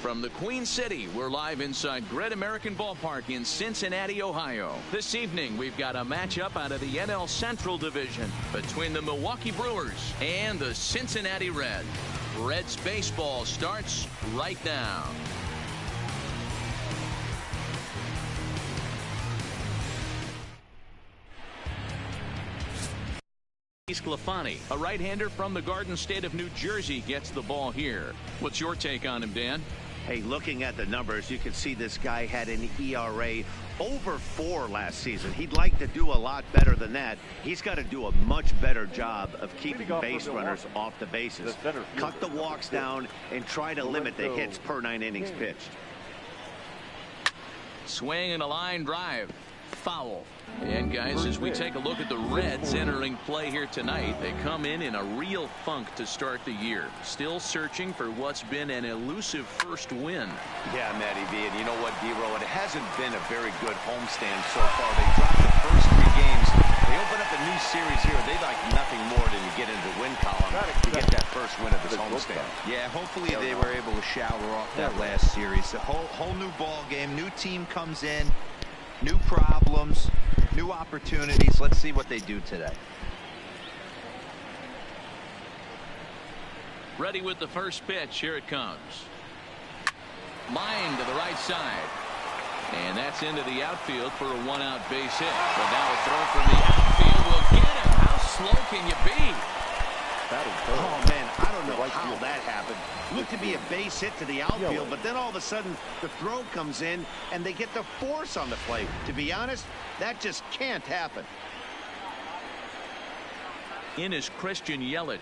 from the Queen City. We're live inside Great American Ballpark in Cincinnati, Ohio. This evening, we've got a matchup out of the NL Central Division between the Milwaukee Brewers and the Cincinnati Reds. Reds baseball starts right now. Sclafani, a right-hander from the Garden State of New Jersey, gets the ball here. What's your take on him, Dan? Hey, looking at the numbers, you can see this guy had an ERA over 4 last season. He'd like to do a lot better than that. He's got to do a much better job of keeping base runners off the bases. Cut the walks down and try to limit the hits per 9 innings pitched. Swing and a line drive. Foul. And guys, as we take a look at the Reds entering play here tonight, they come in a real funk to start the year. Still searching for what's been an elusive first win. Yeah, Matty V, and you know what, D-Row, it hasn't been a very good homestand so far. They dropped the first 3 games. They open up a new series here. They'd like nothing more than to get into the win column to get that first win of this homestand. Yeah, hopefully they were able to shower off that last series. A whole new ball game, new team comes in. New problems, new opportunities. Let's see what they do today. Ready with the first pitch. Here it comes. Line to the right side. And that's into the outfield for a 1-out base hit. But now a throw from the outfield will get him. How slow can you be? Oh, man, I don't know how that happened. Looked to be a base hit to the outfield, but then all of a sudden the throw comes in and they get the force on the plate. To be honest, that just can't happen. In is Christian Yelich.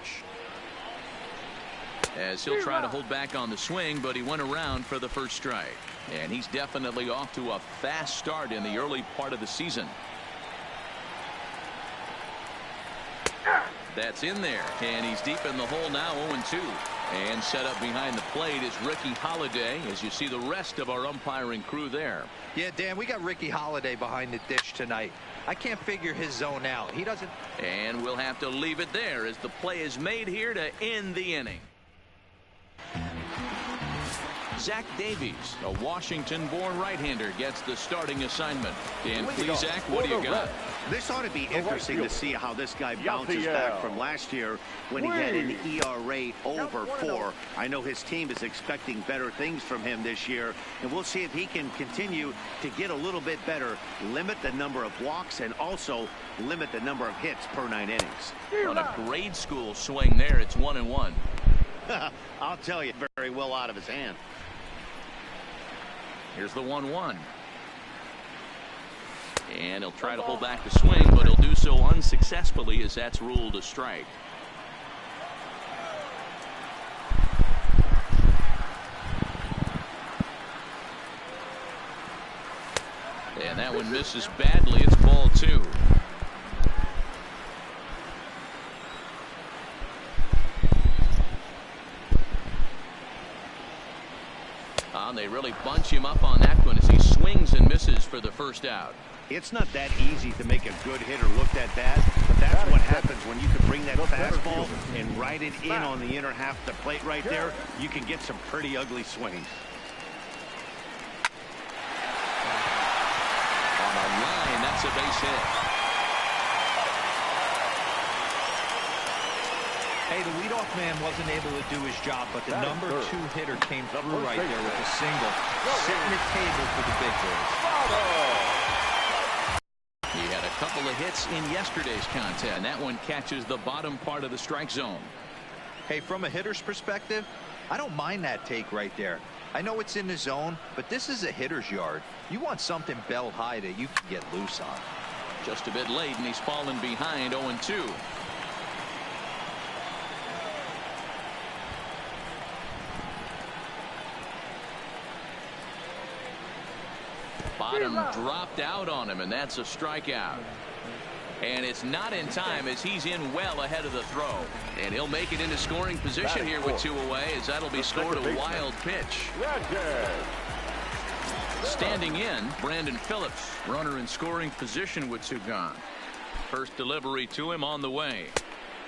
As he'll try to hold back on the swing, but he went around for the first strike. And he's definitely off to a fast start in the early part of the season. That's in there, and he's deep in the hole now, 0-2. And set up behind the plate is Ricky Holiday, as you see the rest of our umpiring crew there. Yeah, Dan, we got Ricky Holiday behind the dish tonight. I can't figure his zone out. He doesn't. And we'll have to leave it there as the play is made here to end the inning. Zach Davies, a Washington-born right-hander, gets the starting assignment. Dan, please, Zach, what do you got? This ought to be interesting to see how this guy bounces back from last year when he had an ERA over 4. I know his team is expecting better things from him this year, and we'll see if he can continue to get a little bit better, limit the number of walks, and also limit the number of hits per 9 innings. On a grade school swing there, it's 1-1. I'll tell you, very well out of his hand. Here's the 1-1. And he'll try to hold back the swing, but he'll do so unsuccessfully as that's ruled a strike. And that one misses badly. It's ball 2. They really bunch him up on that one as he swings and misses for the first out. It's not that easy to make a good hitter look that bad, but that's what happens when you can bring that fastball and ride it in on the inner half of the plate right there. You can get some pretty ugly swings. On a line, that's a base hit. Hey, the leadoff man wasn't able to do his job, but the number 2 hitter came through right there with a single. Setting the table for the big boys. He had a couple of hits in yesterday's contest, and that one catches the bottom part of the strike zone. Hey, from a hitter's perspective, I don't mind that take right there. I know it's in the zone, but this is a hitter's yard. You want something bell high that you can get loose on. Just a bit late, and he's fallen behind 0-2. Bottom dropped out on him, and that's a strikeout. And it's not in time as he's in well ahead of the throw. And he'll make it into scoring position here with 2 away as that'll be scored a wild pitch. Standing in, Brandon Phillips, runner in scoring position with 2 gone. First delivery to him on the way.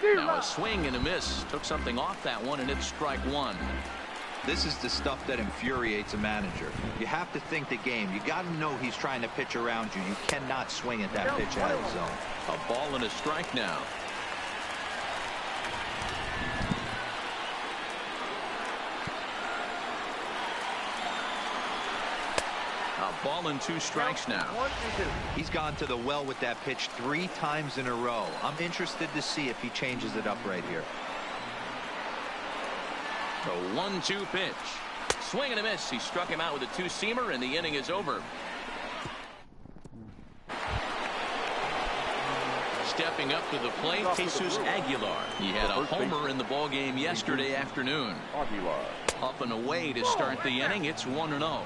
Now a swing and a miss. Took something off that one, and it's strike 1. This is the stuff that infuriates a manager. You have to think the game. You got to know he's trying to pitch around you. You cannot swing at that pitch out of the zone. A ball and a strike now. A ball and 2 strikes now. He's gone to the well with that pitch 3 times in a row. I'm interested to see if he changes it up right here. The 1-2 pitch. Swing and a miss. He struck him out with a 2-seamer, and the inning is over. Stepping up to the plate, Jesus Aguilar. He had a homer in the ballgame yesterday afternoon. Up and away to start the inning. It's 1-0.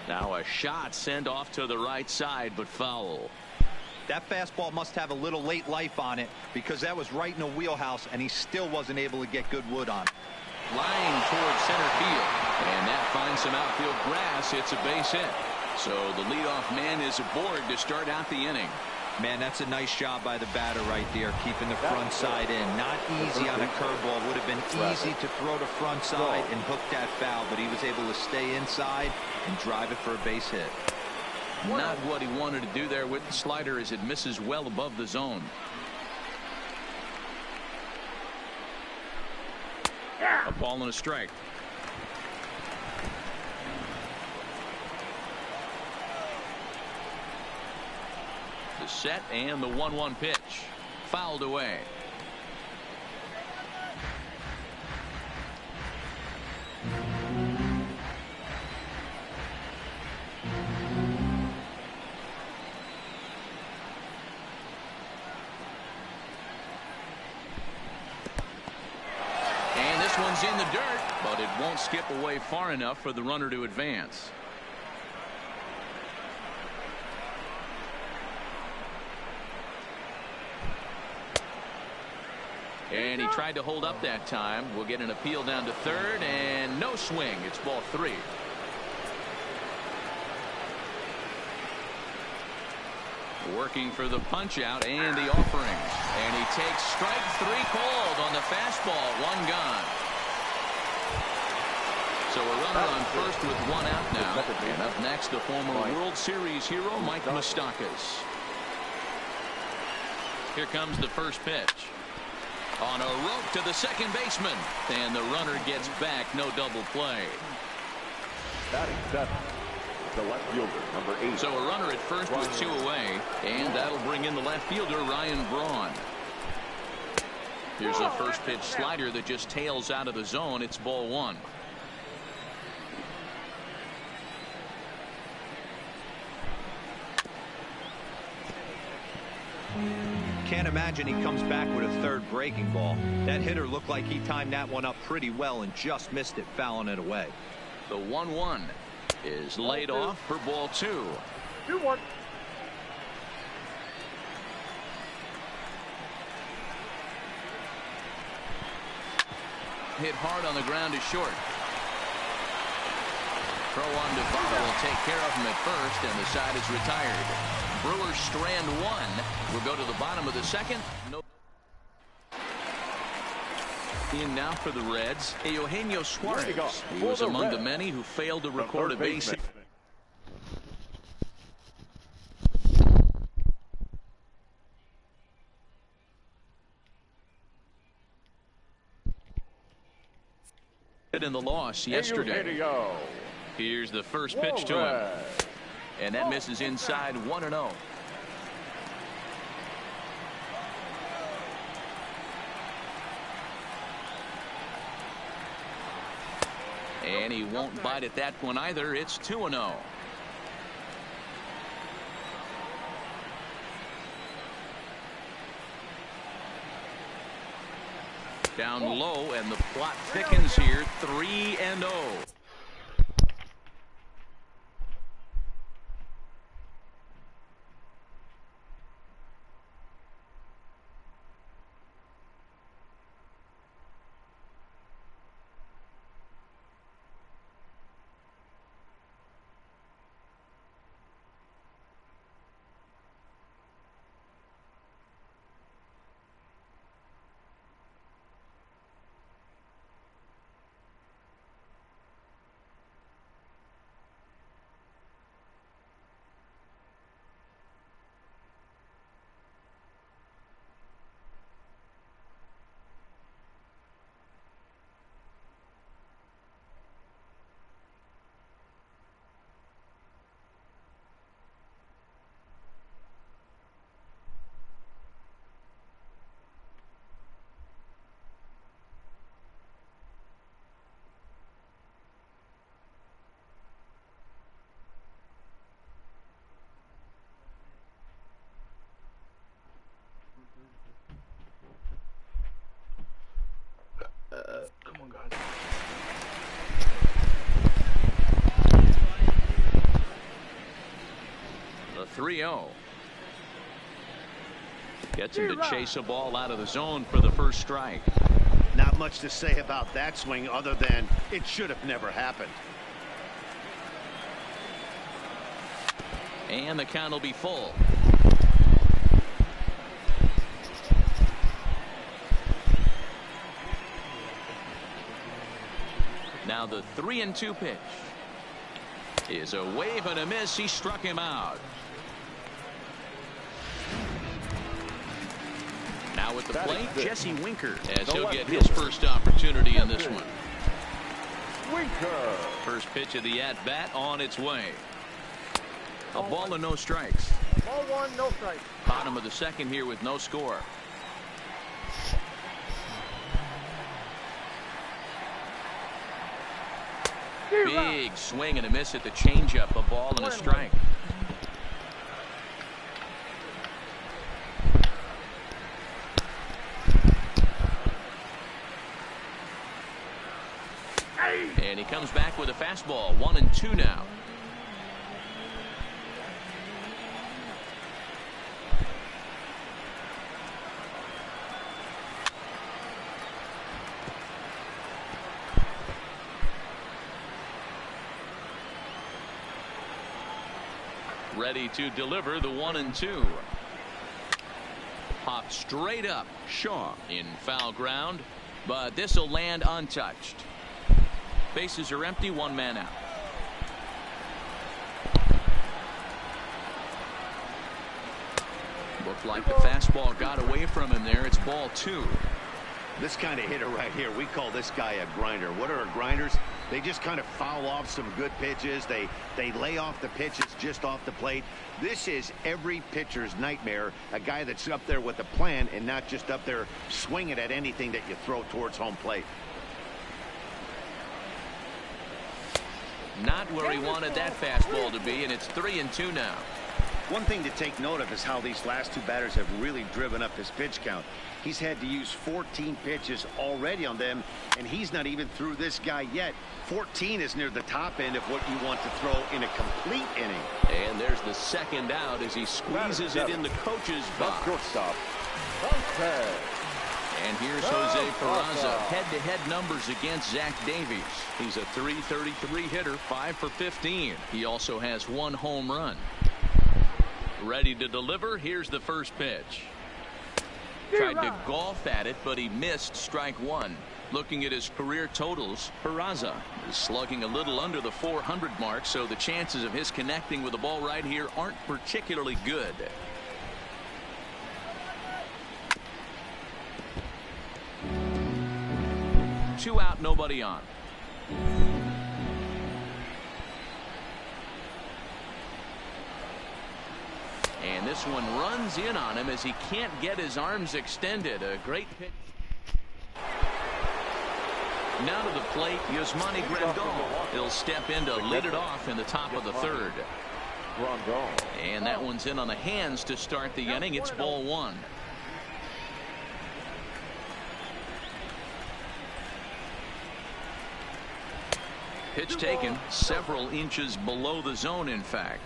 Now a shot sent off to the right side, but foul. That fastball must have a little late life on it because that was right in the wheelhouse, and he still wasn't able to get good wood on it. Line towards center field, and that finds some outfield grass. It's a base hit. So the leadoff man is aboard to start out the inning. Man, that's a nice job by the batter right there, keeping the front side in. Not easy on a curveball. Would have been easy to throw the front side and hook that foul, but he was able to stay inside and drive it for a base hit. Not what he wanted to do there with the slider, as it misses well above the zone. A ball and a strike. The set and the 1-1 pitch. Fouled away. And this one's in the dirt, but it won't skip away far enough for the runner to advance. And he tried to hold up that time. We'll get an appeal down to third, and no swing. It's ball 3. Working for the punch out and the offering. And he takes strike 3 called on the fastball. 1 gone. So a runner on first with 1 out now. And up next, the former World Series hero, Mike Moustakas. Here comes the first pitch. On a rope to the second baseman, and the runner gets back. No double play. Batting 7, the left fielder, number 8. So a runner at first with 2 away, and that'll bring in the left fielder, Ryan Braun. Here's a first pitch slider that just tails out of the zone. It's ball 1. Can't imagine he comes back with a third breaking ball. That hitter looked like he timed that one up pretty well and just missed it, fouling it away. The 1-1 is laid off for ball 2. 2-1. Hit hard on the ground is short. Throw on to Votto will take care of him at first, and the side is retired. Brewers strand 1. We'll go to the bottom of the second. No. In now for the Reds, Eugenio Suarez. He was among the many who failed to record a base hit. In the loss yesterday. Here's the first pitch to him. And that misses inside 1-0. And he won't bite at that one either. It's 2-0. Down low, and the plot thickens here. 3-0. 3-0. Gets him to chase a ball out of the zone for the first strike. Not much to say about that swing other than it should have never happened. And the count will be full. Now the 3-2 pitch is a wave and a miss. He struck him out. Now with the plate, Jesse Winker, as he'll get his first opportunity in this one. Winker. First pitch of the at-bat on its way. A ball and no strikes. Ball one, no strikes. Bottom of the second here with no score. Big swing and a miss at the changeup. A ball and a strike. And he comes back with a fastball. 1-2 now. Ready to deliver the 1-2. Popped straight up. Shaw in foul ground, but this will land untouched. Bases are empty, one man out. Looked like the fastball got away from him there. It's ball 2. This kind of hitter right here, we call this guy a grinder. What are grinders? They just kind of foul off some good pitches. They lay off the pitches just off the plate. This is every pitcher's nightmare, a guy that's up there with a plan and not just up there swinging at anything that you throw towards home plate. Not where he wanted that fastball to be, and it's 3-2 now. One thing to take note of is how these last two batters have really driven up his pitch count. He's had to use 14 pitches already on them, and he's not even through this guy yet. 14 is near the top end of what you want to throw in a complete inning. And there's the second out as he squeezes it in the coach's box. Shortstop. And here's Jose Peraza. Head-to-head numbers against Zach Davies. He's a .333 hitter, 5 for 15. He also has 1 home run. Ready to deliver. Here's the first pitch. Tried to golf at it, but he missed strike 1. Looking at his career totals, Peraza is slugging a little under the 400 mark, so the chances of his connecting with the ball right here aren't particularly good. Two out, nobody on. And this one runs in on him as he can't get his arms extended. A great pitch. Now to the plate, Yasmani Grandal. He'll step in to lead it off in the top of the third. And that one's in on the hands to start the inning. It's ball 1. Pitch taken several inches below the zone, in fact.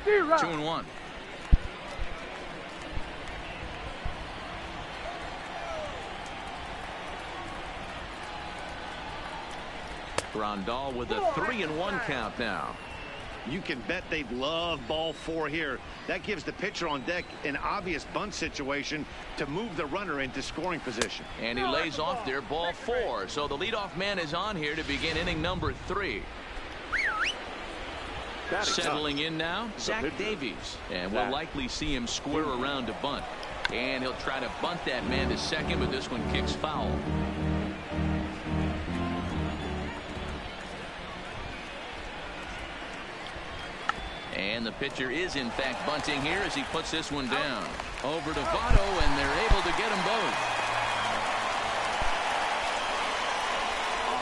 2-1. Grandal with a 3-1 count now. You can bet they'd love ball 4 here. That gives the pitcher on deck an obvious bunt situation to move the runner into scoring position. And he lays off there, ball 4. So the leadoff man is on here to begin inning number 3. Settling in now, Zach Davies. And we'll likely see him square around to bunt. And he'll try to bunt that man to second, but this one kicks foul. And the pitcher is, in fact, bunting here as he puts this one down. Over to Votto, and they're able to get them both.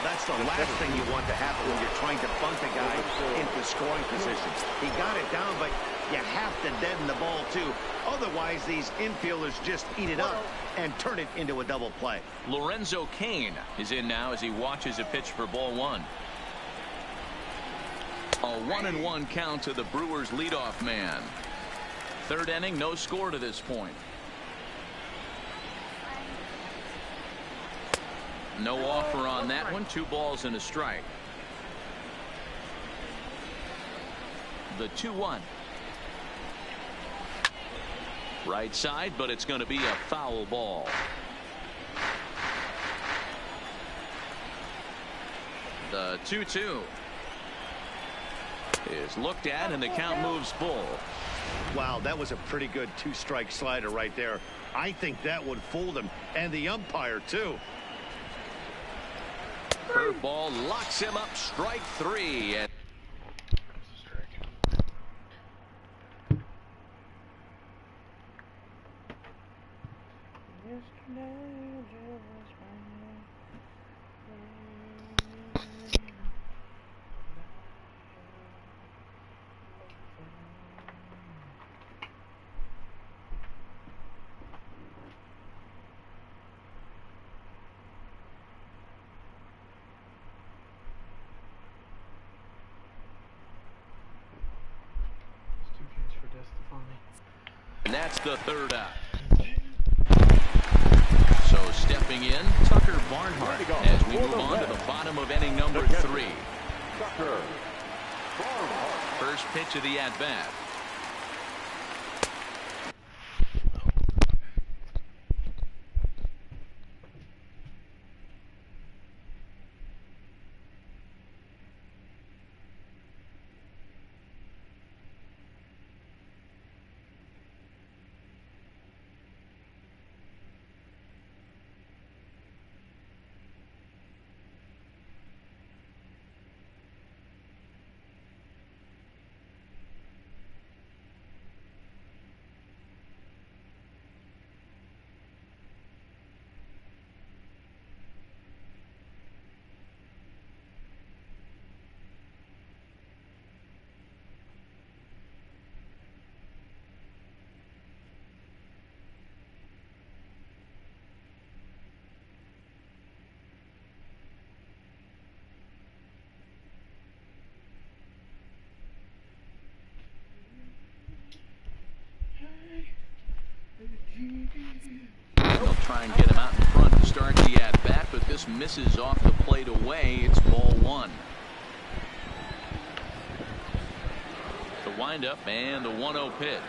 That's the last thing you want to happen when you're trying to bunt a guy into scoring position. He got it down, but you have to deaden the ball too. Otherwise, these infielders just eat it up and turn it into a double play. Lorenzo Cain is in now as he watches a pitch for ball one. A 1-1 count to the Brewers leadoff man. Third inning, no score to this point. No offer on that one. 2 balls and a strike. The 2-1. Right side, but it's going to be a foul ball. The 2-2 is looked at, and the count moves full. Wow, that was a pretty good 2-strike slider right there. I think that would fool them, and the umpire too. Curveball locks him up. Strike 3. And that's the third out. So stepping in, Tucker Barnhart as we move on to the bottom of inning number 3. First pitch of the at-bat. They'll try and get him out in front to start the at-bat, but this misses off the plate away. It's ball 1. The windup and the 1-0 pitch.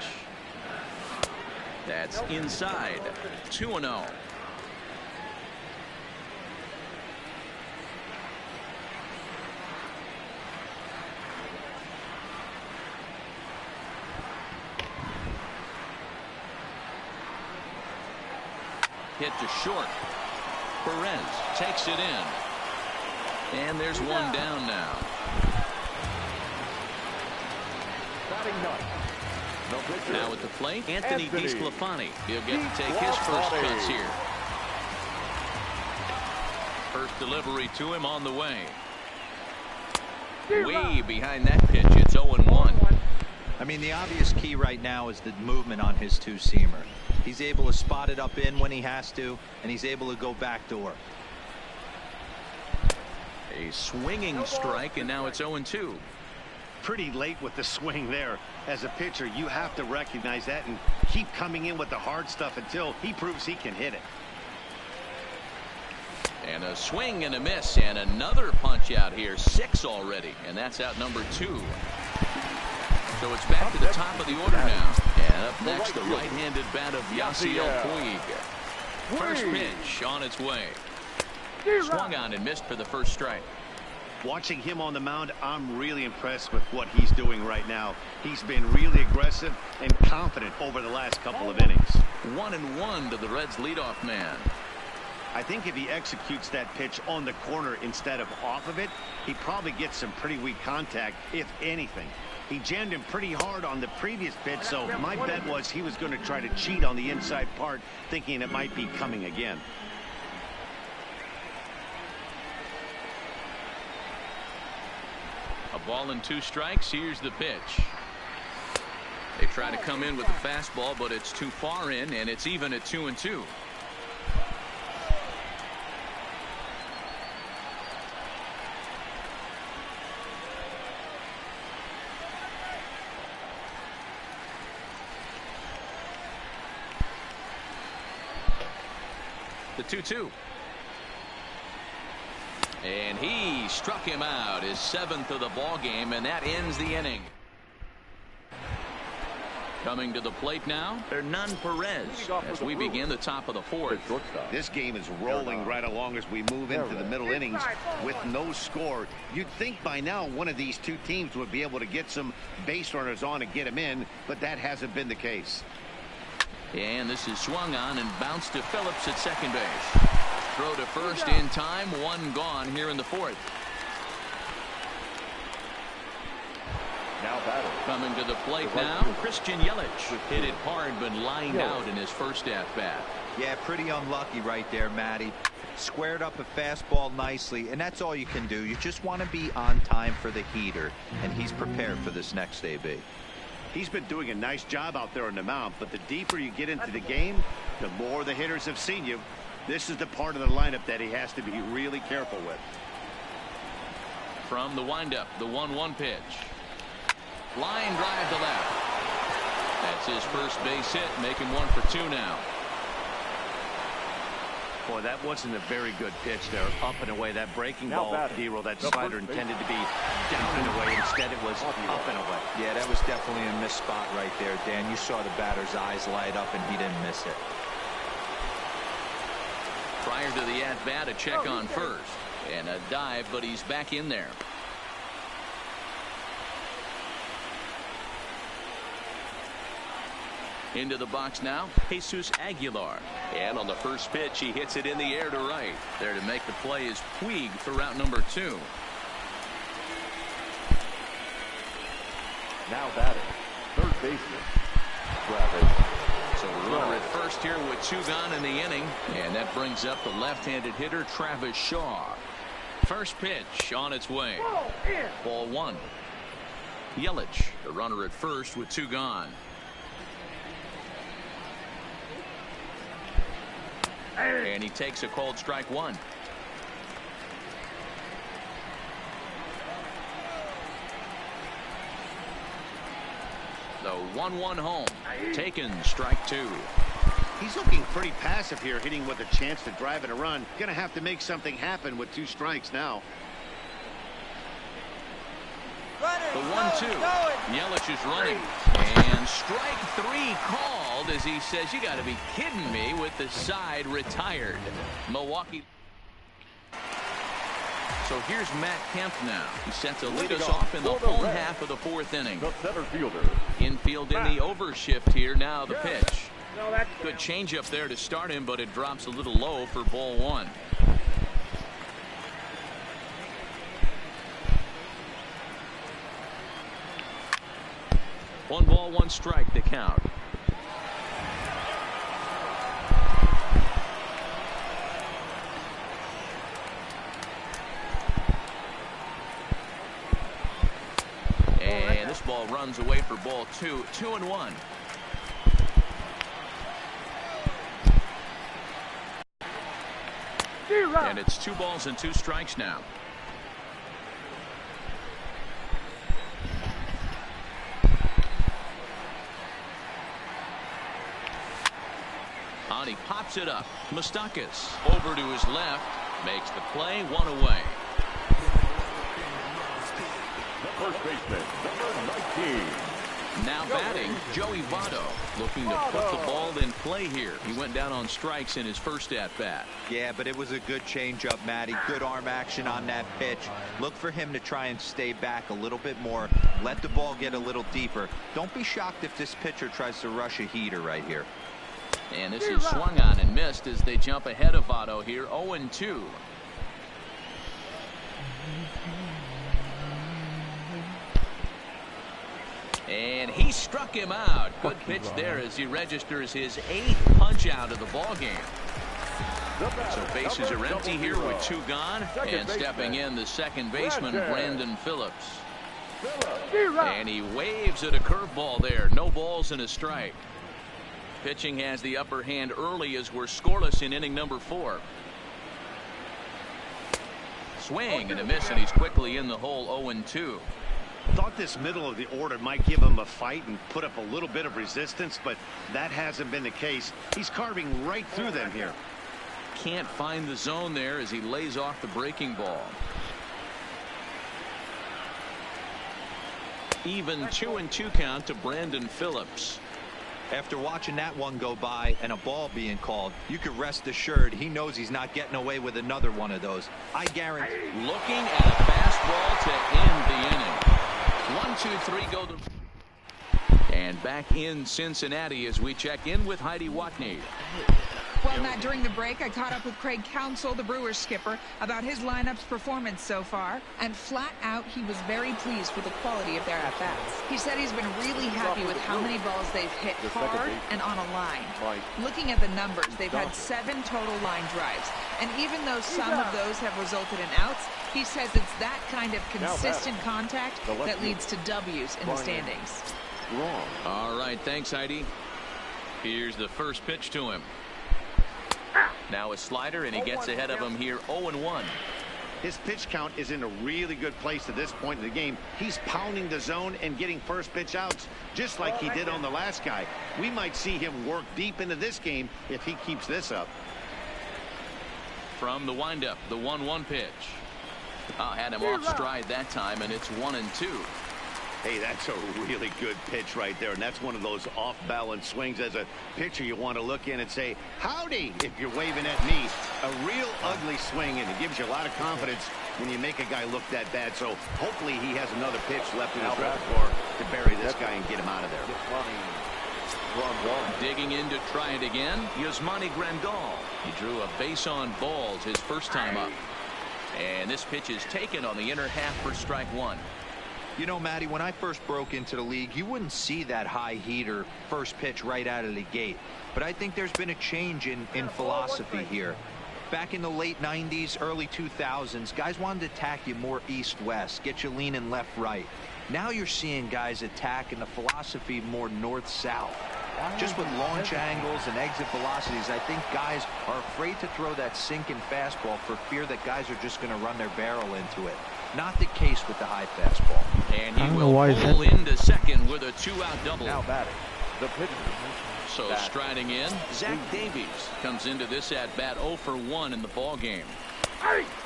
That's inside. 2-0. Hit to short. Perez takes it in. And there's one down now. Now at the plate, Anthony DeSclafani. He'll get to take his first pitch here. First delivery to him on the way. Way behind that pitch. It's 0-1. I mean, the obvious key right now is the movement on his 2-seamer. He's able to spot it up in when he has to, and he's able to go backdoor. A swinging strike, and now it's 0-2. Pretty late with the swing there. As a pitcher, you have to recognize that and keep coming in with the hard stuff until he proves he can hit it. And a swing and a miss, and another punch out here. 6 already, and that's out number 2. So it's back to the top of the order now. And up next, the right-handed bat of Yasiel Puig. First pitch on its way. Swung on and missed for the first strike. Watching him on the mound, I'm really impressed with what he's doing right now. He's been really aggressive and confident over the last couple of innings. 1-1 to the Reds' leadoff man. I think if he executes that pitch on the corner instead of off of it, he probably gets some pretty weak contact, if anything. He jammed him pretty hard on the previous pitch, so my bet was he was going to try to cheat on the inside part, thinking it might be coming again. A ball and 2 strikes. Here's the pitch. They try to come in with the fastball, but it's too far in, and it's even at 2-2. The 2-2. And he struck him out, his 7th of the ball game, and that ends the inning. Coming to the plate now, Hernan Perez, as we begin the top of the 4th. This game is rolling right along as we move into the middle innings with no score. You'd think by now one of these two teams would be able to get some base runners on and get them in, but that hasn't been the case. And this is swung on and bounced to Phillips at second base. Throw to first in time, 1 gone here in the 4th. Now batting. Coming to the plate now, Christian Yelich. Hit it hard but lined out in his first at-bat. Yeah, pretty unlucky right there, Matty. Squared up a fastball nicely, and that's all you can do. You just want to be on time for the heater, and he's prepared for this next AB. He's been doing a nice job out there on the mound, but the deeper you get into the game, the more the hitters have seen you. This is the part of the lineup that he has to be really careful with. From the windup, the 1-1 pitch. Line drive to left. That's his first base hit, making 1 for 2 now. Boy, that wasn't a very good pitch there. Up and away. That breaking ball, D-Roll, that slider intended to be down and away. Instead, it was up and away. Yeah, that was definitely a missed spot right there, Dan. You saw the batter's eyes light up, and he didn't miss it. Prior to the at-bat, a check on first. And a dive, but he's back in there. Into the box now, Jesus Aguilar. And on the first pitch, he hits it in the air to right. There to make the play is Puig for route number 2. Now batting, third baseman, Travis. So runner at first here with 2 gone in the inning. And that brings up the left-handed hitter, Travis Shaw. First pitch on its way. Ball 1. Yelich, the runner at first with 2 gone. And he takes a called strike 1. The 1-1 home. Taken, strike 2. He's looking pretty passive here, hitting with a chance to drive in a run. Gonna have to make something happen with 2 strikes now. The 1-2. Yelich is running. And strike 3 called as he says, you got to be kidding me, with the side retired. Milwaukee. So here's Matt Kemp now. He set to lead us off in the home half of the 4th inning. The center fielder. Infield in the overshift here. Now the pitch. Good changeup there to start him, but it drops a little low for ball 1. One ball, 1 strike to count. And this ball runs away for ball 2. 2-1. And it's 2 balls and 2 strikes now. He pops it up. Moustakas over to his left, makes the play, 1 away. The first baseman, number 19. Now batting, Joey Votto, looking to put the ball in play here. He went down on strikes in his first at-bat. Yeah, but it was a good changeup, Matty. Good arm action on that pitch. Look for him to try and stay back a little bit more. Let the ball get a little deeper. Don't be shocked if this pitcher tries to rush a heater right here. And this is swung on and missed as they jump ahead of Votto here, 0-2. And he struck him out. Good pitch there as he registers his 8th punch out of the ball game. So bases are empty here with 2 gone. And stepping in, the second baseman, Brandon Phillips. And he waves at a curveball there. No balls and a strike. Pitching has the upper hand early as we're scoreless in inning number 4. Swing and a miss, and he's quickly in the hole. 0-2. Thought this middle of the order might give him a fight and put up a little bit of resistance, but that hasn't been the case. He's carving right through them here. Can't find the zone there as he lays off the breaking ball. Even 2-2 count to Brandon Phillips. After watching that one go by and a ball being called, you could rest assured he knows he's not getting away with another one of those. I guarantee. Looking at a fastball to end the inning. 1, 2, 3 go to. And back in Cincinnati as we check in with Heidi Watney. Well, Matt, during the break, I caught up with Craig Counsell, the Brewers skipper, about his lineup's performance so far. And flat out, he was very pleased with the quality of their at-bats. He said he's been really happy with how many balls they've hit hard and on a line. Looking at the numbers, they've had 7 total line drives. And even though some of those have resulted in outs, he says it's that kind of consistent contact that leads to W's in the standings. All right, thanks, Heidi. Here's the first pitch to him. Now a slider, and he gets ahead of him here. 0-1. His pitch count is in a really good place at this point in the game. He's pounding the zone and getting first pitch outs just like he did on the last guy. We might see him work deep into this game if he keeps this up. From the windup, the 1-1 pitch. Had him off stride that time, and it's 1-2. Hey, that's a really good pitch right there, and that's one of those off-balance swings. As a pitcher, you want to look in and say, howdy, if you're waving at me. A real ugly swing, and it gives you a lot of confidence when you make a guy look that bad. So hopefully he has another pitch left in his repertoire to bury this guy and get him out of there. Digging in to try it again, Yasmani Grandal. He drew a base on balls his first time up. And this pitch is taken on the inner half for strike 1. You know, Matty, when I first broke into the league, you wouldn't see that high heater first pitch right out of the gate. But I think there's been a change in philosophy here. Back in the late 90s, early 2000s, guys wanted to attack you more east-west, get you leaning left-right. Now you're seeing guys attack in the philosophy more north-south. Just with launch angles and exit velocities, I think guys are afraid to throw that sinking fastball for fear that guys are just going to run their barrel into it. Not the case with the high fastball. And he will pull into second with a 2-out double. Now batting, the pitcher. So striding in, Zach Davies comes into this at-bat 0 for 1 in the ball game.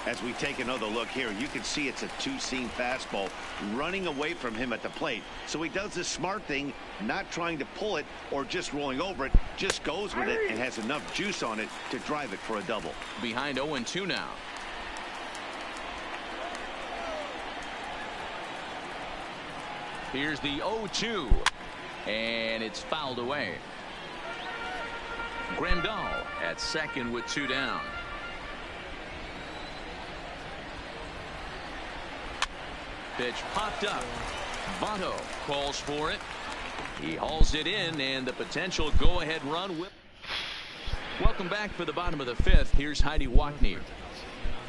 As we take another look here, you can see it's a two-seam fastball running away from him at the plate. So he does the smart thing, not trying to pull it or just rolling over it, just goes with it and has enough juice on it to drive it for a double. Behind 0-2 now. Here's the 0-2, and it's fouled away. Grandal at second with 2 down. Pitch popped up. Votto calls for it. He hauls it in, and the potential go-ahead run will. Welcome back for the bottom of the 5th. Here's Heidi Watney.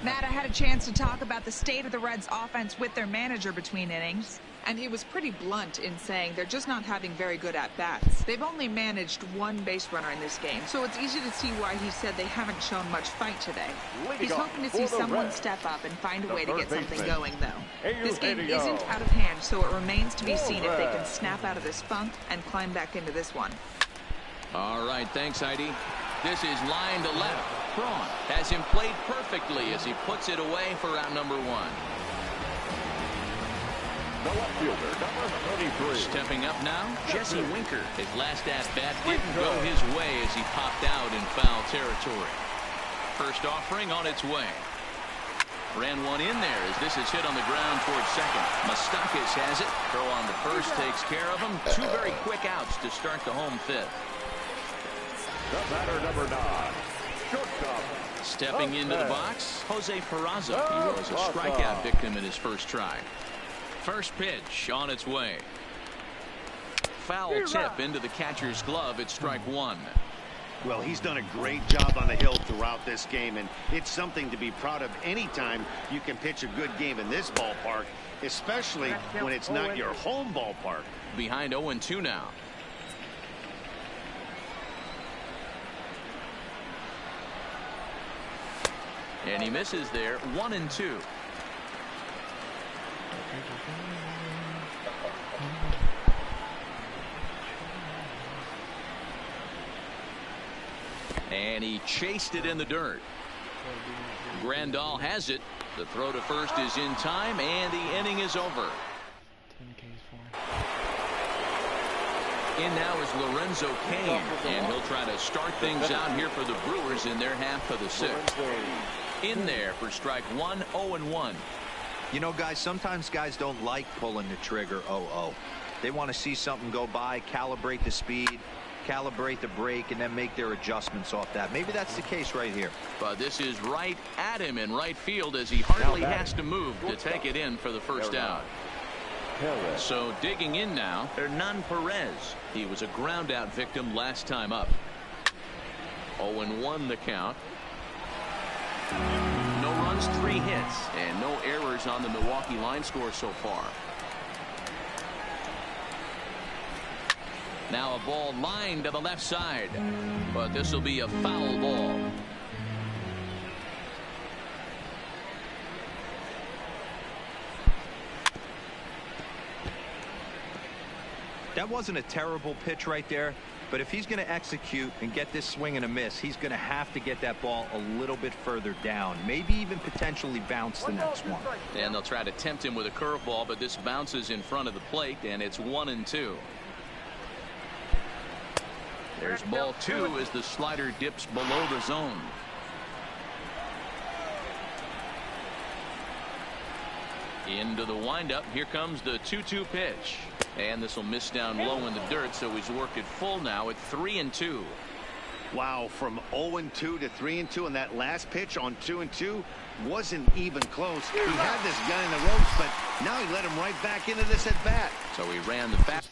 Matt, I had a chance to talk about the state of the Reds offense with their manager between innings, and he was pretty blunt in saying they're just not having very good at-bats. They've only managed 1 base runner in this game, so it's easy to see why he said they haven't shown much fight today. He's hoping to see someone step up and find a way to get something going, though. This game isn't out of hand, so it remains to be seen if they can snap out of this funk and climb back into this one. All right, thanks, Heidi. This is line to left. Braun has him played perfectly as he puts it away for round number 1. The left fielder, number 33. Stepping up now, Jesse Winker. His last at-bat didn't go his way as he popped out in foul territory. First offering on its way. Ran one in there as this is hit on the ground towards second. Moustakas has it. Throw on the first takes care of him. 2 very quick outs to start the home 5th. The batter, number 9. Shortstop. Stepping into the box, Jose Peraza. He was a strikeout victim in his first try. First pitch on its way. Foul tip into the catcher's glove. It's strike 1. Well, he's done a great job on the hill throughout this game, and it's something to be proud of anytime you can pitch a good game in this ballpark, especially when it's not your home ballpark. Behind 0-2 now. And he misses there. 1-2. And he chased it in the dirt. Grandal has it. The throw to first is in time, and the inning is over. In now is Lorenzo Cain, and he'll try to start things out here for the Brewers in their half of the sixth. In there for strike one, 0-1. You know, guys, sometimes guys don't like pulling the trigger 0-0. They want to see something go by, calibrate the speed, calibrate the break, and then make their adjustments off that. Maybe that's the case right here. But this is right at him in right field as he hardly has to move to take it in for the first out. So digging in now, Hernan Perez. He was a ground out victim last time up. 0-1 the count. No runs, 3 hits, and no errors on the Milwaukee line score so far. Now a ball lined to the left side, but this will be a foul ball. That wasn't a terrible pitch right there, but if he's going to execute and get this swing and a miss, he's going to have to get that ball a little bit further down, maybe even potentially bounce the next one. And they'll try to tempt him with a curveball, but this bounces in front of the plate, and it's 1-2. There's ball 2 as the slider dips below the zone. Into the windup. Here comes the 2-2 pitch. And this will miss down low in the dirt, so he's worked it full now at 3-2. Wow, from 0-2 to 3-2, and that last pitch on 2-2 wasn't even close. He had this guy in the ropes, but now he let him right back into this at bat. So he ran the fast.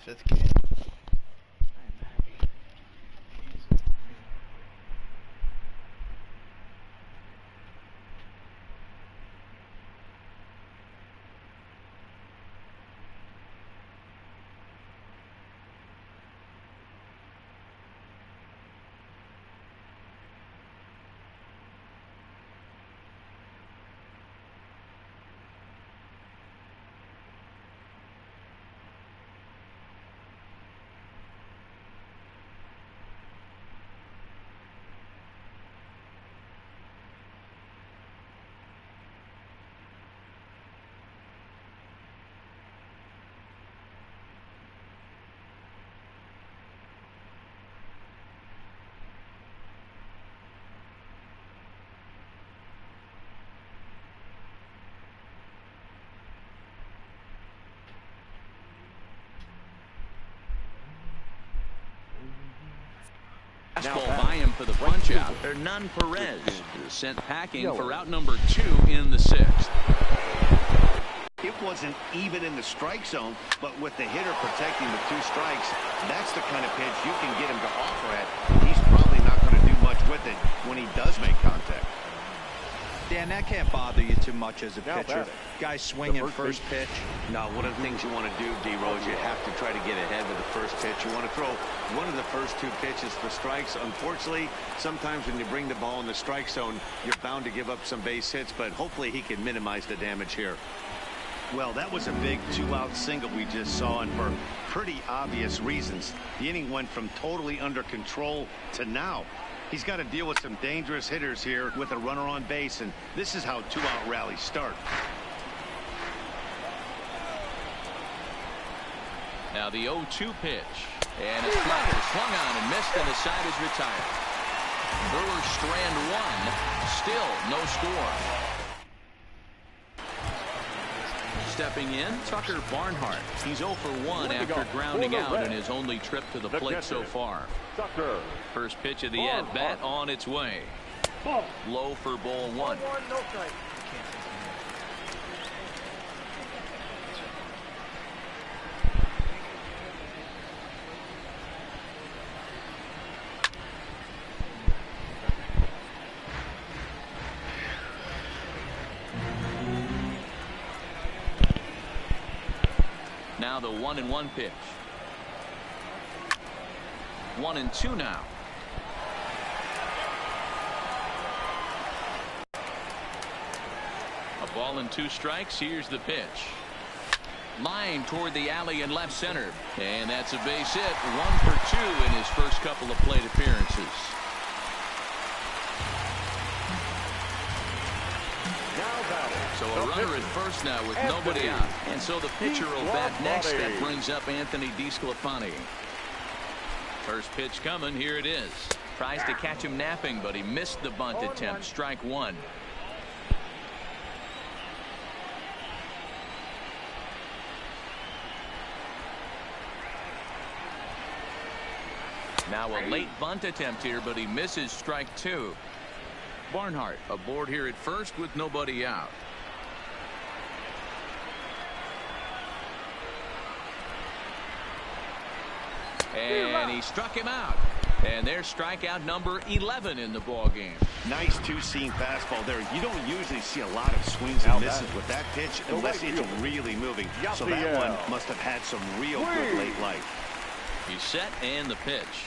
Fastball by him for the punch out. Hernan Perez is sent packing for out number 2 in the 6th. It wasn't even in the strike zone, but with the hitter protecting the 2 strikes, that's the kind of pitch you can get him to offer at. He's probably not going to do much with it when he does make contact. Dan, that can't bother you too much as a pitcher. Guy swinging first pitch. Now, one of the things you want to do, D-Rose, you have to try to get ahead with the first pitch. You want to throw one of the first 2 pitches for strikes. Unfortunately, sometimes when you bring the ball in the strike zone, you're bound to give up some base hits, but hopefully he can minimize the damage here. Well, that was a big 2-out single we just saw, and for pretty obvious reasons. The inning went from totally under control to now. He's got to deal with some dangerous hitters here with a runner on base, and this is how 2-out rallies start. Now the 0-2 pitch, and a slider swung on and missed, and the side is retired. Brewers strand 1, still no score. Stepping in, Tucker Barnhart. He's 0 for 1 after grounding out in his only trip to the plate so far. First pitch of the at-bat on its way. Low for ball 1. Now the 1-1 pitch. 1-2 now. A ball and 2 strikes. Here's the pitch. Line toward the alley in left center. And that's a base hit. 1 for 2 in his first couple of plate appearances. So a runner at first now with nobody out. And so the pitcher will bat next. That brings up Anthony DeSclafani. First pitch coming. Here it is. Tries to catch him napping, but he missed the bunt attempt. Strike 1. Now a late bunt attempt here, but he misses. Strike 2. Barnhart aboard here at first with nobody out. And he struck him out. And there's strikeout number 11 in the ball game. Nice two-seam fastball there. You don't usually see a lot of swings and misses with that pitch unless it's really moving. So that one must have had some real good late life. He's set and the pitch.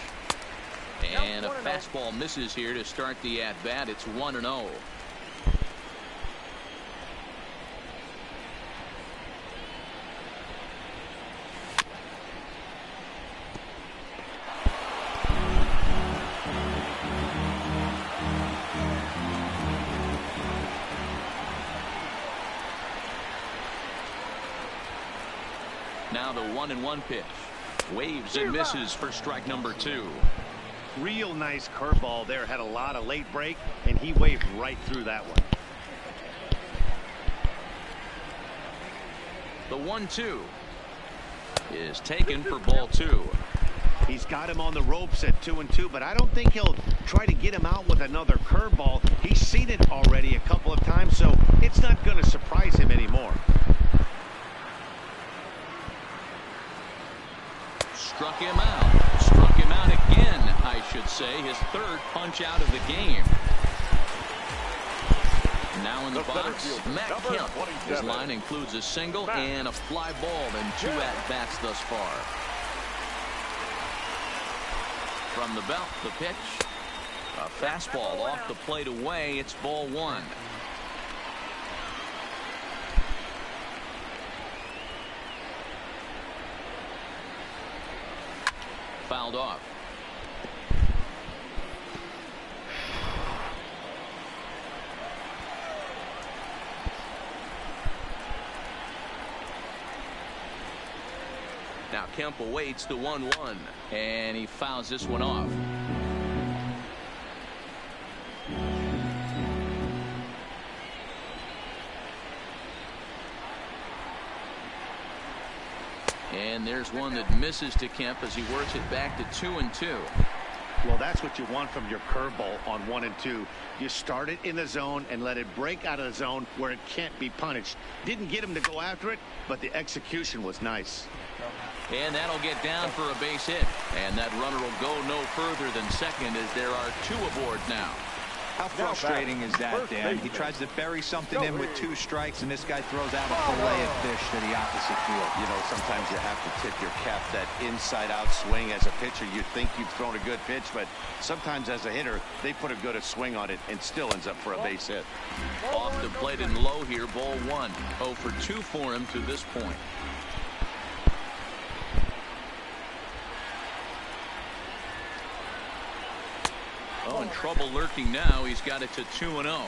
And a fastball misses here to start the at-bat. It's 1-0. Now the 1-1 pitch. Waves and misses for strike number 2. Real nice curveball there. Had a lot of late break, and he waved right through that one. The 1-2 is taken for ball 2. He's got him on the ropes at 2-2, but I don't think he'll try to get him out with another curveball. He's seen it already a couple of times, so it's not going to surprise him anymore. Struck him out. Struck him out again, I should say. His third punch out of the game. Now in the box, Matt Kemp. His line includes a single and a fly ball and 2 at-bats thus far. From the belt, the pitch. A fastball off the plate away. It's ball 1. Fouled off. Now Kemp awaits the 1-1, and he fouls this one off. And there's one that misses to Kemp as he works it back to 2-2. Well, that's what you want from your curveball on 1-2. You start it in the zone and let it break out of the zone where it can't be punished. Didn't get him to go after it, but the execution was nice. And that'll get down for a base hit. And that runner will go no further than second as there are 2 aboard now. How frustrating is that, Dan? He tries to bury something in with 2 strikes, and this guy throws out a fillet of fish to the opposite field. You know, sometimes you have to tip your cap. That inside-out swing as a pitcher, you think you've thrown a good pitch, but sometimes as a hitter, they put a good swing on it and still ends up for a base hit. Off the plate and low here, ball 1. 0 for 2 for him to this point. Oh, and trouble lurking now. He's got it to 2-0.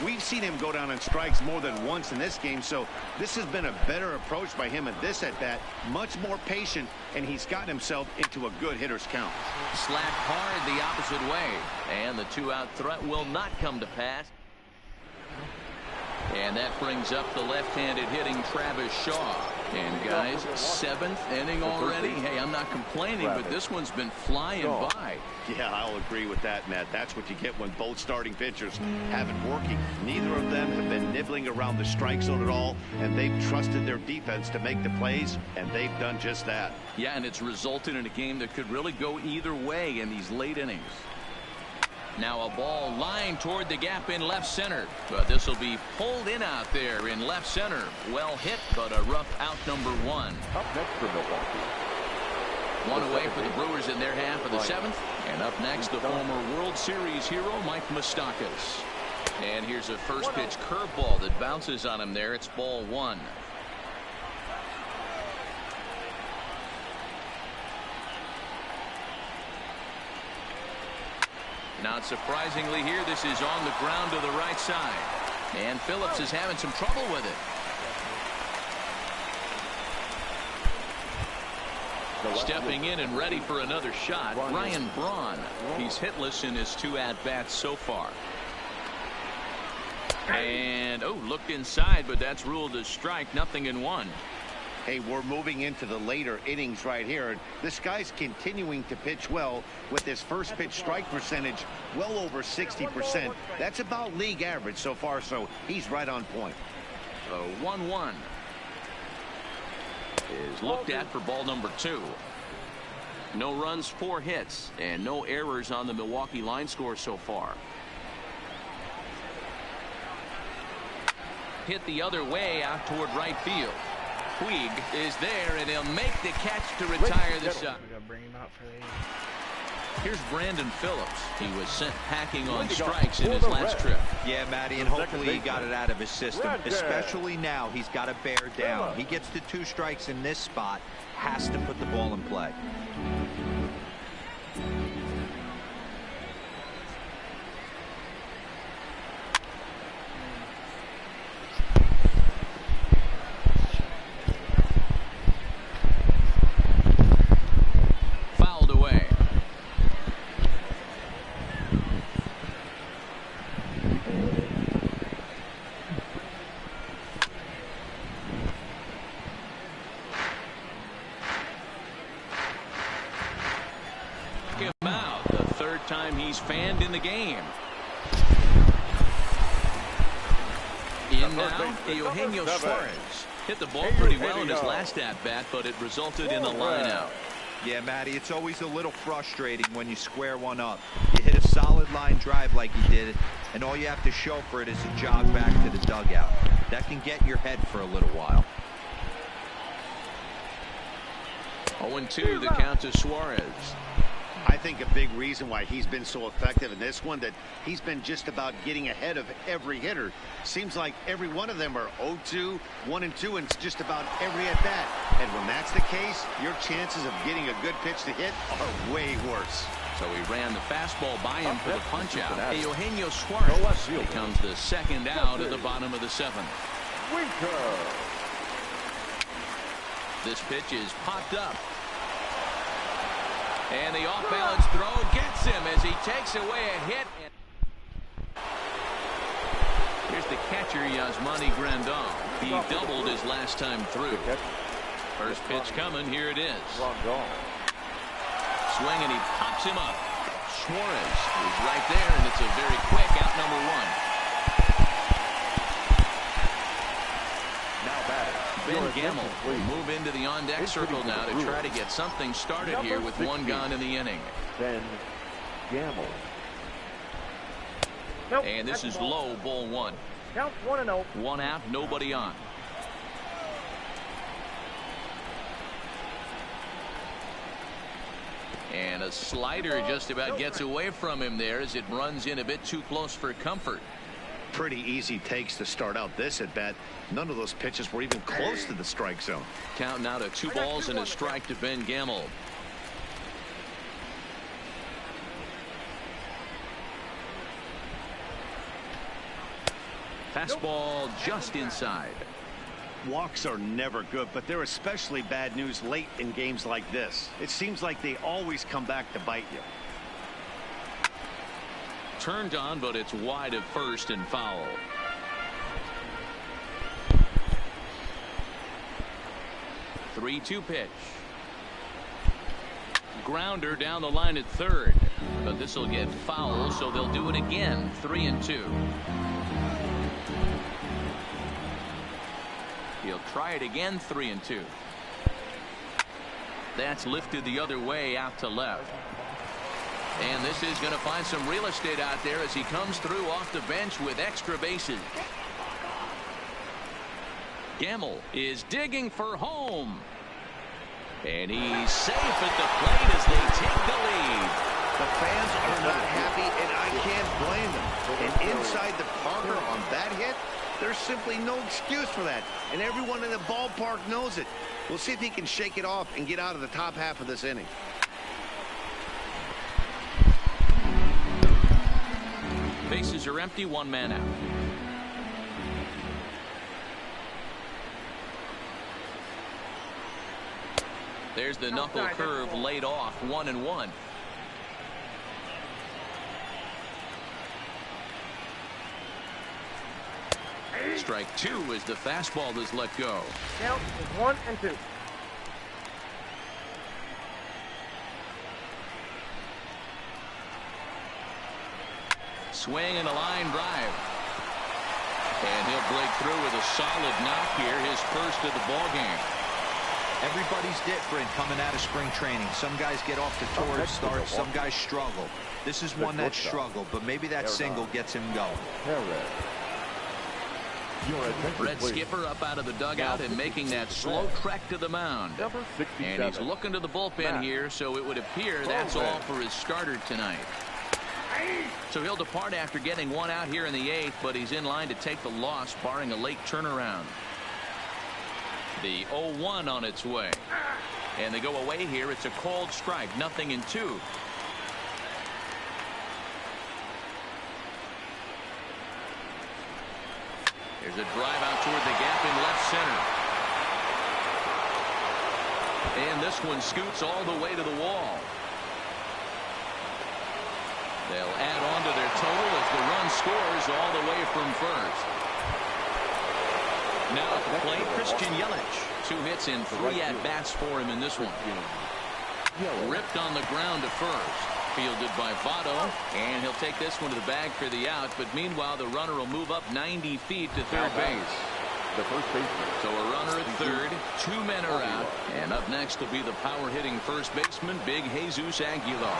We've seen him go down on strikes more than once in this game, so this has been a better approach by him at this at-bat. Much more patient, and he's gotten himself into a good hitter's count. Slapped hard the opposite way, and the 2-out threat will not come to pass. And that brings up the left-handed hitting Travis Shaw. And guys, 7th inning already. Hey, I'm not complaining, but this one's been flying by. Yeah, I'll agree with that, Matt. That's what you get when both starting pitchers have it working. Neither of them have been nibbling around the strike zone at all, and they've trusted their defense to make the plays, and they've done just that. Yeah, and it's resulted in a game that could really go either way in these late innings. Now a ball lined toward the gap in left center, but this will be pulled in out there in left center. Well hit, but a rough out, number 1. Up next for Milwaukee. One away for the Brewers in their half of the 7th. And up next, the former World Series hero, Mike Moustakas. And here's a first pitch curveball that bounces on him there. It's ball 1. Not surprisingly here, this is on the ground to the right side. And Phillips is having some trouble with it. Stepping in and ready for another shot, Ryan Braun. He's hitless in his 2 at-bats so far. And, looked inside, but that's ruled a strike, 0-1. Hey, we're moving into the later innings right here. This guy's continuing to pitch well with his first pitch strike percentage well over 60%. That's about league average so far, so he's right on point. The 1-1 is looked at for ball number 2. No runs, 4 hits, and no errors on the Milwaukee line score so far. Hit the other way out toward right field. Puig is there, and he'll make the catch to retire the shot. Here's Brandon Phillips. He was sent packing on strikes in his last trip. Yeah, Matty, and hopefully he got it out of his system. Especially now, he's got to bear down. He gets to 2 strikes in this spot, has to put the ball in play. Time he's fanned in the game. In now, Eugenio Suarez hit the ball pretty well in his last at-bat, but it resulted in a line-out. Yeah, Matty, it's always a little frustrating when you square one up. You hit a solid line drive like he did, and all you have to show for it is a jog back to the dugout. That can get in your head for a little while. 0-2 the count to Suarez. I think a big reason why he's been so effective in this one, that he's been just about getting ahead of every hitter. Seems like every one of them are 0-2, 1-2, and it's just about every at bat. And when that's the case, your chances of getting a good pitch to hit are way worse. So he ran the fastball by him for the punch out. Eugenio Suarez becomes the second out at the bottom of the 7th. This pitch is popped up. And the off-balance throw gets him as he takes away a hit. Here's the catcher, Yasmani Grandal. He doubled his last time through. First pitch coming. Here it is. Swing, and he pops him up. Suarez is right there, and it's a very quick out, number 1. Ben Gamel will move into the on-deck circle now to try to get something started here with 1 gone in the inning. Ben Gamel. And this is low, ball 1. Count 1-0. 1 out, nobody on. And a slider just about gets away from him there as it runs in a bit too close for comfort. Pretty easy takes to start out this at bat. None of those pitches were even close to the strike zone. Count now to 2 balls and a strike to Ben Gamel. Fastball just inside. Walks are never good, but they're especially bad news late in games like this. It seems like they always come back to bite you. Turned on, but it's wide of first and foul. The 3-2 pitch. Grounder down the line at third, but this will get foul, so they'll do it again. 3-2. He'll try it again. 3-2. That's lifted the other way out to left. And this is going to find some real estate out there as he comes through off the bench with extra bases. Gamble is digging for home. And he's safe at the plate as they take the lead. The fans are not happy, and I can't blame them. And inside the Parker on that hit, there's simply no excuse for that. And everyone in the ballpark knows it. We'll see if he can shake it off and get out of the top half of this inning. Bases are empty, one man out. There's the knuckle curve laid off, 1-1. Strike 2 as the fastball is let go. Count is 1-2. Swing and a line drive. And he'll break through with a solid knock here, his first of the ball game. Everybody's different coming out of spring training. Some guys get off to torrid starts, some guys struggle. This is one that struggled, but maybe that single gets him going. Red Skipper up out of the dugout and making that slow trek to the mound. And he's looking to the bullpen here, so it would appear that's all for his starter tonight. So he'll depart after getting one out here in the 8th, but he's in line to take the loss, barring a late turnaround. The 0-1 on its way. And they go away here. It's a cold strike, 0-2. There's a drive out toward the gap in left center. And this one scoots all the way to the wall. They'll add on to their total as the run scores all the way from first. Now at the plate, Christian Yelich. 2 hits and 3 at-bats for him in this one. Ripped on the ground to first. Fielded by Votto, and he'll take this one to the bag for the out. But meanwhile, the runner will move up 90 feet to third base. The first baseman. So a runner at third, 2 men are out, and up next will be the power-hitting first baseman, Big Jesus Aguilar.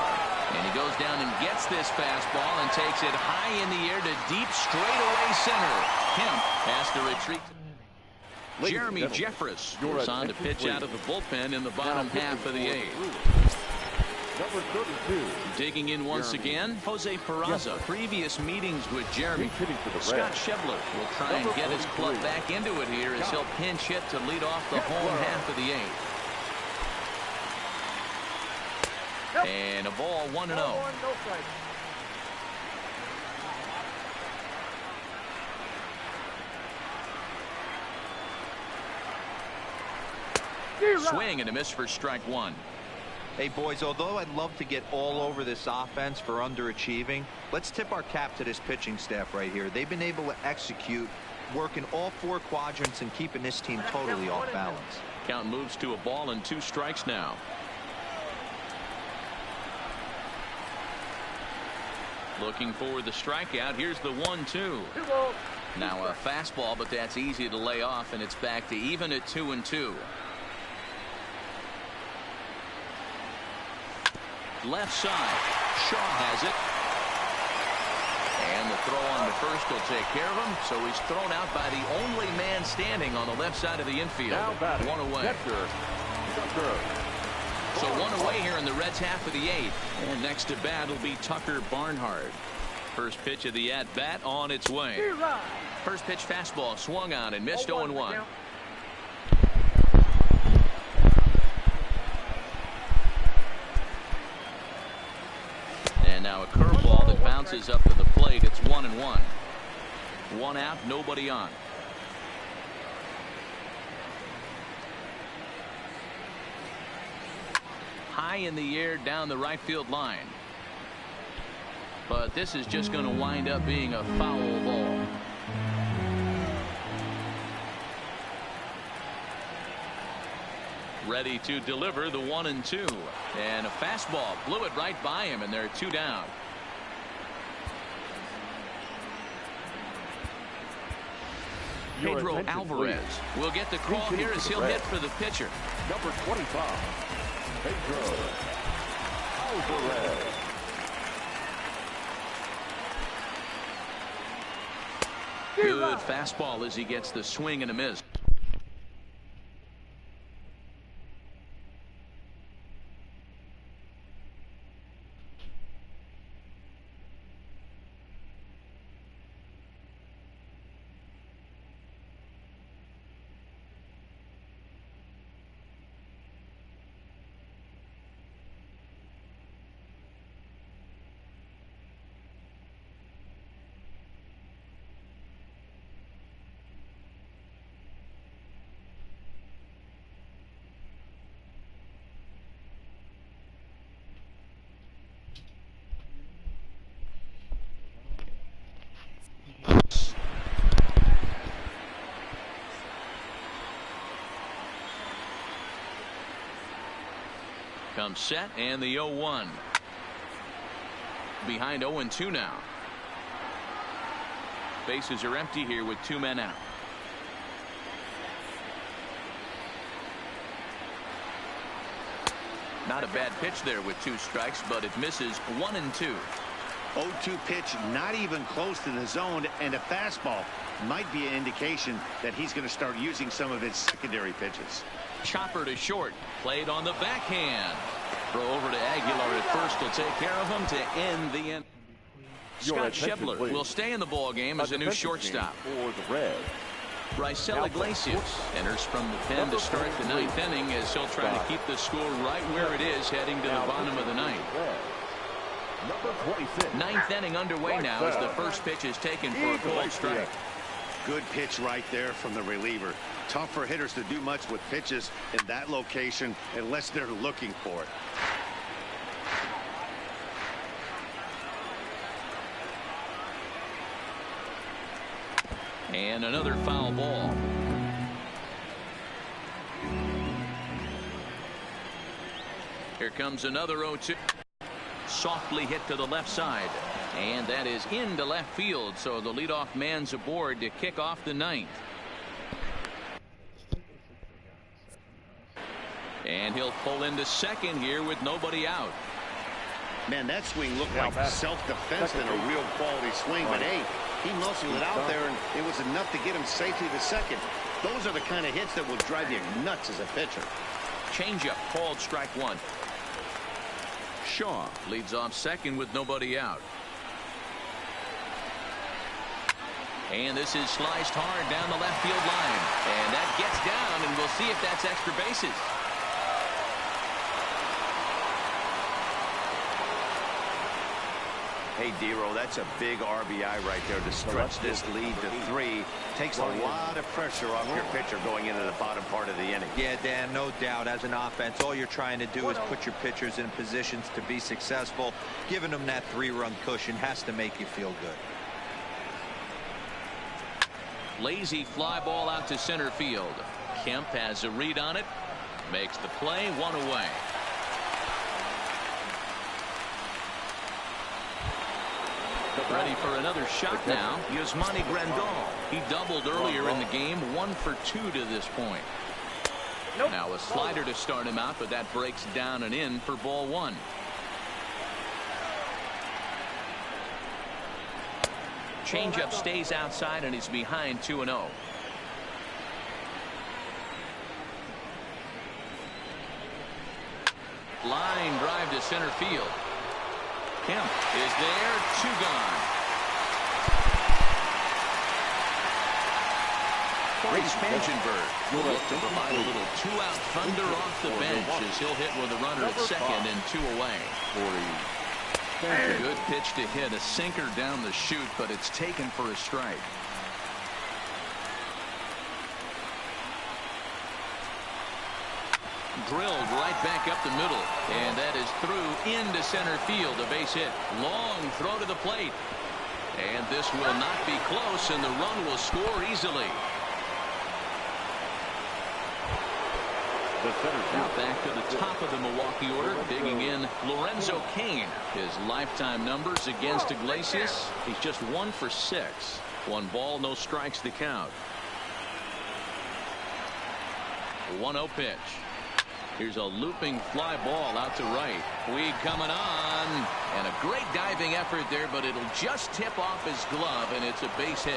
And he goes down and gets this fastball and takes it high in the air to deep straightaway center. Kemp has to retreat. Jeremy Jeffress goes on to pitch out of the bullpen in the bottom half of the 8th. Number 32. Digging in once again, Jose Peraza. Previous meetings with Jeremy. Scott Schebler will try and get his club back into it here as he'll pinch hit to lead off the home half of the 8th. And a ball, 1-0. Swing and a miss for strike 1. Hey, boys, although I'd love to get all over this offense for underachieving, let's tip our cap to this pitching staff right here. They've been able to execute, working all 4 quadrants and keeping this team totally off balance. Count moves to a ball and 2 strikes now. Looking for the strikeout. Here's the 1-2. Now a fastball, but that's easy to lay off, and it's back to even at 2-2. Left side. Shaw has it. And the throw on the first will take care of him. So he's thrown out by the only man standing on the left side of the infield. One away. So one away here in the Reds half of the 8th. And next to bat will be Tucker Barnhart. First pitch of the at-bat on its way. First pitch fastball swung on and missed 0-1. And now a curveball that bounces up to the plate. It's 1-1. 1 out, nobody on. High in the air down the right field line. But this is just going to wind up being a foul ball. Ready to deliver the 1-2. And a fastball blew it right by him, and they're 2 down. Pedro Alvarez will get the call here as he'll hit for the pitcher. Number 25, Pedro Alvarez. Good fastball as he gets the swing and a miss. Comes set and the 0-1. Behind 0-2 now. Bases are empty here with 2 men out. Not a bad pitch there with 2 strikes, but it misses 1-2. 0-2 pitch, not even close to the zone, and a fastball might be an indication that he's going to start using some of his secondary pitches. Chopper to short, played on the backhand. Throw over to Aguilar at first will take care of him to end the end. Scott Schebler will stay in the ball game as a new shortstop. For the Reds. Raisel Iglesias enters from the pen to start the 9th inning as he'll try to keep the score right where it is heading to the bottom of the 9th. Number 26. 9th inning underway now as the first pitch is taken for a called strike. Good pitch right there from the reliever. Tough for hitters to do much with pitches in that location unless they're looking for it. And another foul ball. Here comes another 0-2. Softly hit to the left side. And that is into left field, so the leadoff man's aboard to kick off the 9th. And he'll pull into second here with nobody out. Man, that swing looked like self-defense than a real quality swing, but hey, he muscled it out there, and it was enough to get him safely to second. Those are the kind of hits that will drive you nuts as a pitcher. Changeup called strike 1. Shaw leads off second with nobody out. And this is sliced hard down the left field line. And that gets down, and we'll see if that's extra bases. Hey, Dero, that's a big RBI right there to stretch this lead to 3. Takes a lot of pressure off your pitcher going into the bottom part of the inning. Yeah, Dan, no doubt. As an offense, all you're trying to do is put your pitchers in positions to be successful. Giving them that 3-run cushion has to make you feel good. Lazy fly ball out to center field. Kemp has a read on it. Makes the play, 1 away. Ready for another shot now. Yasmani Grandal. He doubled earlier in the game. 1 for 2 to this point. Now a slider to start him out, but that breaks down and in for ball 1. Changeup stays outside, and he's behind 2-0. Line drive to center field. Kemp is there, 2 gone. Corey Spangenberg will look to provide a little 2-out thunder off the bench as he'll hit with a runner at second and 2 away. Good pitch to hit, a sinker down the chute, but it's taken for a strike. Drilled right back up the middle, and that is through into center field. A base hit. Long throw to the plate, and this will not be close, and the run will score easily. Now back to the top of the Milwaukee order, digging in Lorenzo Cain. His lifetime numbers against Iglesias, he's just 1 for 6. 1 ball, no strikes to count. 1-0 pitch. Here's a looping fly ball out to right. Weed coming on, and a great diving effort there, but it'll just tip off his glove, and it's a base hit.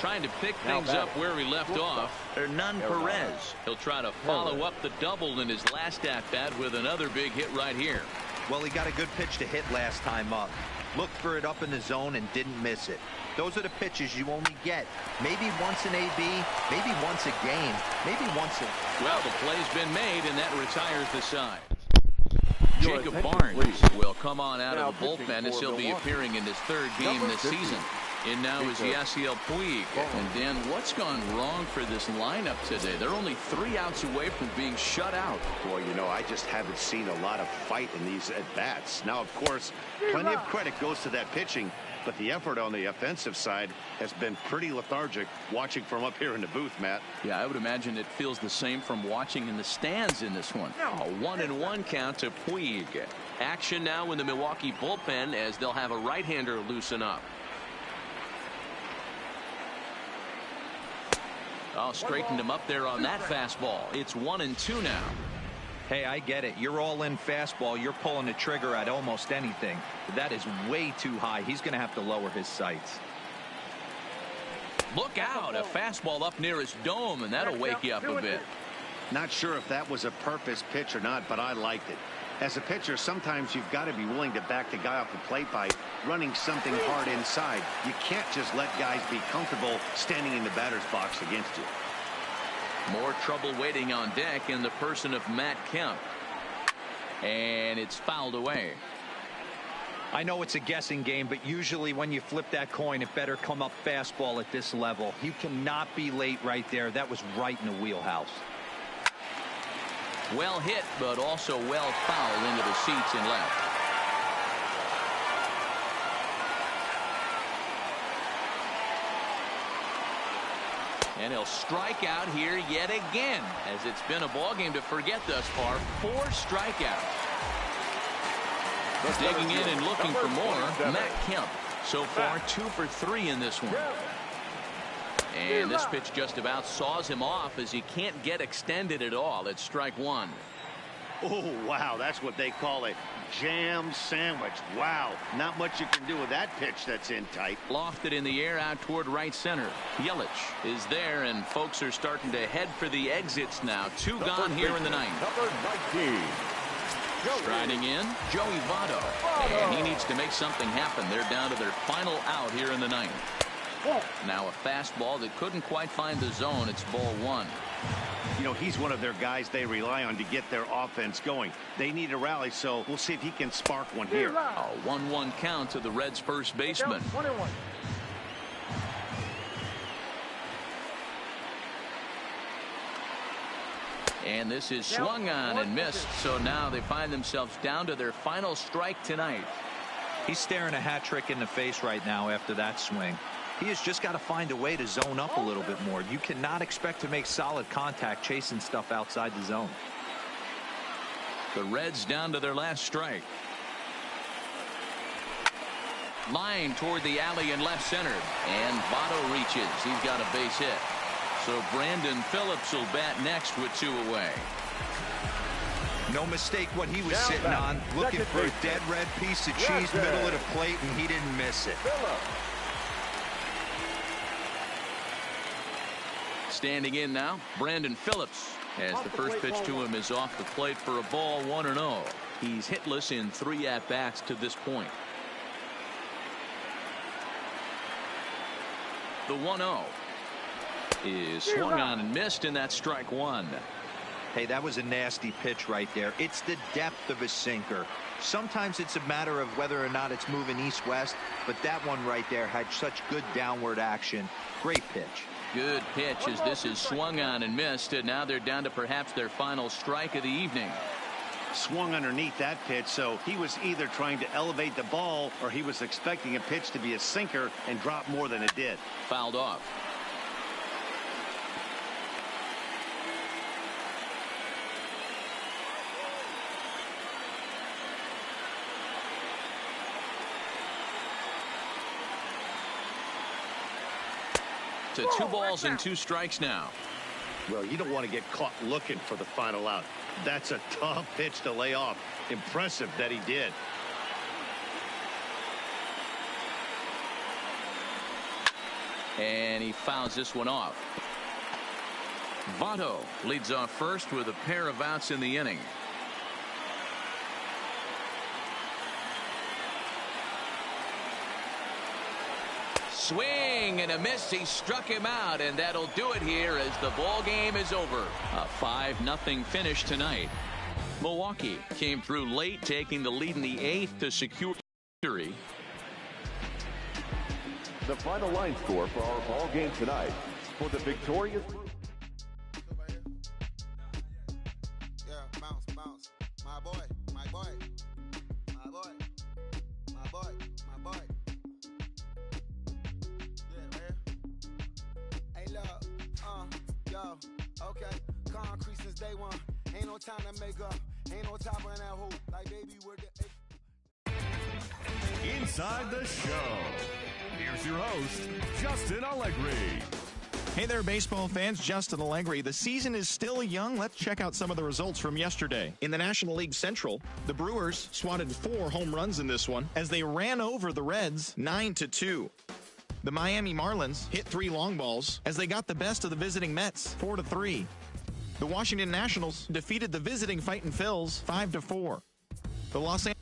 trying to pick things up where he left off. Hernan Perez. He'll try to follow up the double in his last at-bat with another big hit right here. Well, he got a good pitch to hit last time up. Looked for it up in the zone and didn't miss it. Those are the pitches you only get. Maybe once an AB, maybe once a game, maybe once a... Well, the play's been made, and that retires the side. Jacob Barnes will come on out of the bullpen as he'll be appearing in his third game this season. In now is Yasiel Puig. And Dan, what's gone wrong for this lineup today? They're only 3 outs away from being shut out. Well, you know, I just haven't seen a lot of fight in these at-bats. Now, of course, plenty of credit goes to that pitching, but the effort on the offensive side has been pretty lethargic watching from up here in the booth, Matt. Yeah, I would imagine it feels the same from watching in the stands in this one. A 1-1 count to Puig. Action now in the Milwaukee bullpen as they'll have a right-hander loosen up. Oh, straightened him up there on that fastball. It's 1-2 now. Hey, I get it. You're all in fastball. You're pulling the trigger at almost anything. That is way too high. He's going to have to lower his sights. Look out. A fastball up near his dome, and that'll wake you up a bit. Not sure if that was a purpose pitch or not, but I liked it. As a pitcher, sometimes you've got to be willing to back the guy off the plate by running something hard inside. You can't just let guys be comfortable standing in the batter's box against you. More trouble waiting on deck in the person of Matt Kemp. And it's fouled away. I know it's a guessing game, but usually when you flip that coin, it better come up fastball at this level. You cannot be late right there. That was right in the wheelhouse. Well hit, but also well fouled into the seats and left. And he'll strike out here yet again, as it's been a ball game to forget thus far. 4 strikeouts. Digging in and looking for more, Matt Kemp. So far 2 for 3 in this one. And this pitch just about saws him off as he can't get extended at all. It's strike 1. Oh, wow. That's what they call a jam sandwich. Wow. Not much you can do with that pitch that's in tight. Lofted in the air out toward right center. Yelich is there, and folks are starting to head for the exits now. 2 gone here in the 9th. Number 19. Striding in, Joey Votto. And he needs to make something happen. They're down to their final out here in the 9th. Now a fastball that couldn't quite find the zone. It's ball 1. You know, he's one of their guys they rely on to get their offense going. They need a rally, so we'll see if he can spark one here. A 1-1 count to the Reds' first baseman. 1-1. And this is swung on and missed. So now they find themselves down to their final strike tonight. He's staring a hat trick in the face right now after that swing. He has just got to find a way to zone up a little bit more. You cannot expect to make solid contact chasing stuff outside the zone. The Reds down to their last strike. Line toward the alley in left center. And Votto reaches. He's got a base hit. So Brandon Phillips will bat next with 2 away. No mistake what he was sitting on. Looking for a dead red piece of cheese middle of the plate, and he didn't miss it. Standing in now, Brandon Phillips, as the first pitch to him is off the plate for a ball 1-0. He's hitless in 3 at-bats to this point. The 1-0 is swung on and missed, and that's strike 1. Hey, that was a nasty pitch right there. It's the depth of a sinker. Sometimes it's a matter of whether or not it's moving east-west, but that one right there had such good downward action. Great pitch. Good pitch as this is swung on and missed, and now they're down to perhaps their final strike of the evening. Swung underneath that pitch, so he was either trying to elevate the ball or he was expecting a pitch to be a sinker and drop more than it did. Fouled off. To 2 balls and 2 strikes now. Well, you don't want to get caught looking for the final out. That's a tough pitch to lay off. Impressive that he did. And he fouls this one off. Votto leads off first with a pair of outs in the inning. Swing and a miss. He struck him out, and that'll do it here as the ball game is over. A 5-0 finish tonight. Milwaukee came through late, taking the lead in the 8th to secure victory. The final line score for our ball game tonight for the victorious. Yeah, bounce, bounce. My boy, my boy, my boy, my boy, my boy. Yeah, man. Hey, look, yo, okay. Concrete since day one. Ain't no time to make up. Ain't no top on that hoop. Like, baby, we're the. Inside the show. Here's your host, Justin Allegri. Hey there, baseball fans. Justin Allegri. The season is still young. Let's check out some of the results from yesterday. In the National League Central, the Brewers swatted 4 home runs in this one as they ran over the Reds 9-2. The Miami Marlins hit 3 long balls as they got the best of the visiting Mets 4-3. The Washington Nationals defeated the visiting Fightin' Phils 5-4. The Los Angeles